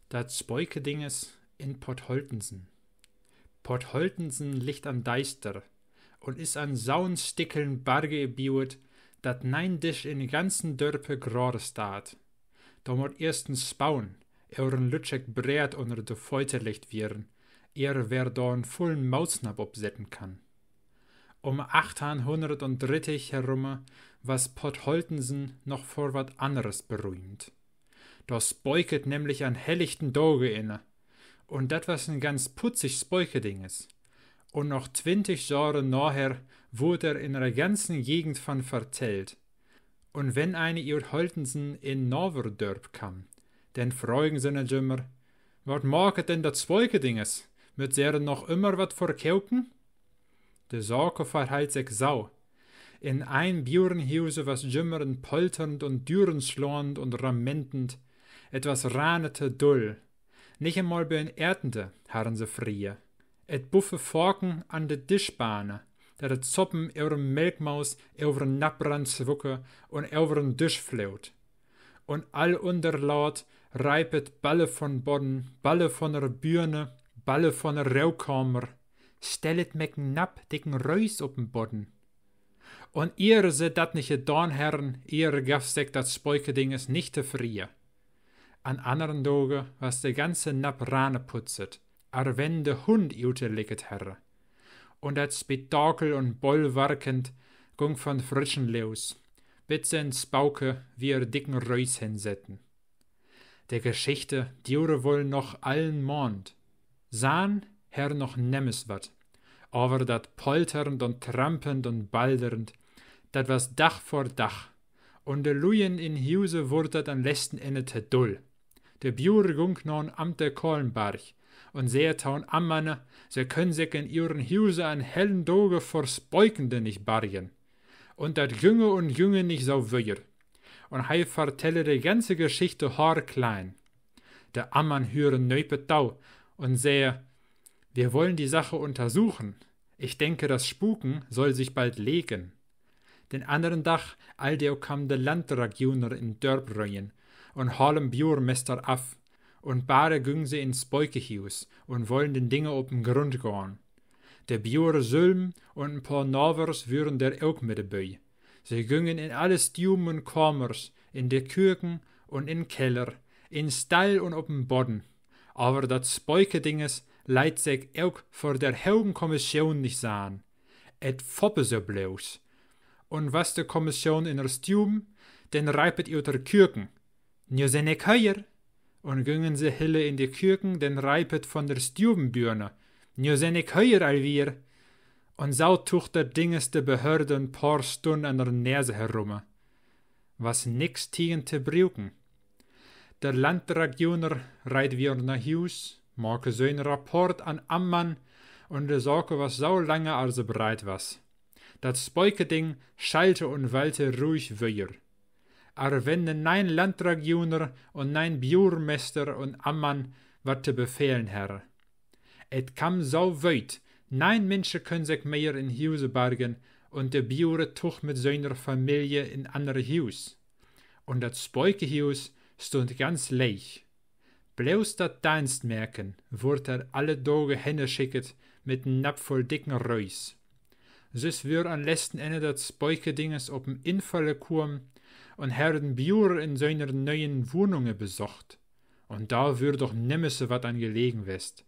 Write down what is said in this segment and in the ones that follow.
Dat Spoikedinges in Podholtensen. Podholtensen liegt an Deister und is an sauen Stickeln Berge gebiuet, dat nein Disch in ganzen Dörpe grade staat. Da moet erstens spaun, euren Lütschek breed onder de Feute legt wieren, wer da einen vollen Mausnap opsetten kann. 1830 herumme was Podholtensen noch vor wat anderes berühmt. Das beuket nämlich an helllichten Doge inne, und dat was ein ganz putzig Speukedinges. Und noch 20 Jahre nachher wurde in der ganzen Gegend von vertellt. Und wenn eine uit Holtensen in Noverdörp kam, denn fragen sie ne jümmer, wat maget denn dat Speukedinges? Mit seren noch immer wat verkauken? De Sorge verheilt sich sau. In ein Burenhuse was jümmeren polternd und dürenschlornd und ramentend, etwas ranete dull. Nicht einmal bei en Erdende harren se frie. Et buffe Forken an de Dischbahne, dat et Zoppen eurem Melkmaus euren Napprand zwucke und euren Disch flaut. Und all unterlaut reipet Balle von Bodden, Balle von der Bühne, Balle von der Raukammer. Stellet mecken Napp dicken Reus op'n Bodden. Und ihre se dat nicht gedaan herren, ihre gaf sich dat Speukedinges nicht te frie. An anderen Doge was de ganze Napp rane putzet, ar wenn de Hund ute licket herre. Und dat Spektakel und Bollwarkend gung von frischen Leus, bis se ins Bauke wie dicken Reus hinsetten. Der Geschichte dure wohl noch allen Mond. Sahn her noch nemmes wat, aber dat polternd und trampend und baldernd, dat was Dach vor Dach, und de Luien in Huse wurd dat an letzten Ende te dull. De Bure gung non am de Kohlenberg, und sehr taun Ammanne, se können sich in ihren Huse an hellen Doge vor Speukende nicht bargen. Und dat Jünge und Jünge nicht so wöhr. Und hei vertelle de ganze Geschichte haarklein. De Ammann hören nöpe Tau und sehe, wir wollen die Sache untersuchen. Ich denke, das Spuken soll sich bald legen. Den anderen Tag, aldeo kam de Landregioner in Dörp rein und halen Bjurmester af, und beide gingen sie ins Beukehus und wollen den Dinge op'n Grund gehen. Der Bjure Sülm und ein paar Novers würden der auch mit dabei. Sie gingen in alle Stuben und Kammers, in de Kürken und in Keller, in Stall und op'n Bodden. Aber dat Speukedinges leidt sich auch vor der Haugen Kommission nicht sahen. Et foppe so bloß. Und was de Kommission in der Stuben, den reipet ihr der Kürken. Njo se ne Köier. Und gingen sie hille in die Kürken, den reipet von der Stubenbürne. Njo se ne Köier alwier. Und so tucht der Dinges de Behörde ein paar Stunden an der Nase herum. Was nix tigen te brauchen. Der Landregioner reit wir nach Hus, make so ein Rapport an Ammann, und de Sorge was so lange als breit was. Dat Speukeding schalte und walte ruhig wöhr. Aber wenn de nein Landregioner und nein Bjurmester und Ammann wat te befehlen herre. Et kam so weit, nein Menschen können sich mehr in Huse bargen, und de Bjure tuch mit seiner Familie in andere Hus. Und dat Speukehus stund ganz leich. Bloß dat Dienstmerken wurde alle Doge Henne schicket mit n Napp voll dicken Reus. Sus wir an letzten Ende dat Speukedinges op'n Infalle kurm und herden Bjure in seiner neuen Wohnungen besocht. Und da wür doch nimmese wat an gelegen west.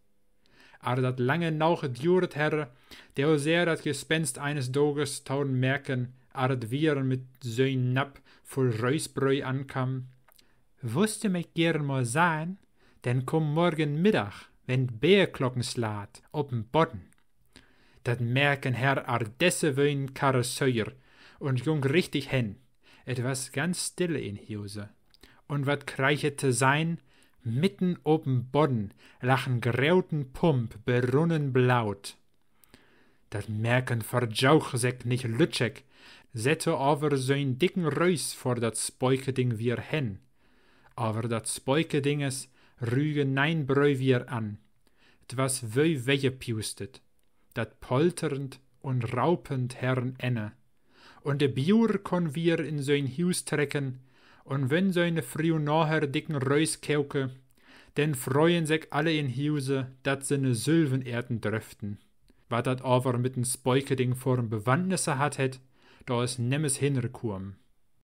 Aber dat lange nauche djuret herre, der sehr dat Gespenst eines Doges tauden merken, aret wir mit so'n Napp voll Reusbräu ankam. Wusste mich gern mal sein, denn komm morgen Mittag, wenn Bärglocken slaat, op'n Bodden. Dat merken Herr Ardesse wöin Karosseur und jung richtig hen. Et was ganz stille in Huse. Und wat kreichete sein, mitten op'n Bodden lachen grauten Pump berunnen blaut. Dat merken verjauch sich nicht lütschek, sette aber so'n dicken Reus vor dat Speukeding wir hen. Aber dat Speukedinges rüge nein Bräu wir an. Twas wöi weggepustet, dat polternd und raupend herren enne. Und de Bjur kon wir in so'n Hus trecken, und wenn so'ne früh nachher dicken Reus kauke, Denn freuen sich alle in Huse, dat se ne Sylvenerden dröften. Wat dat aber mit den Spoikeding vorm Bewandnisse hat, da is nemmes hinrekurm.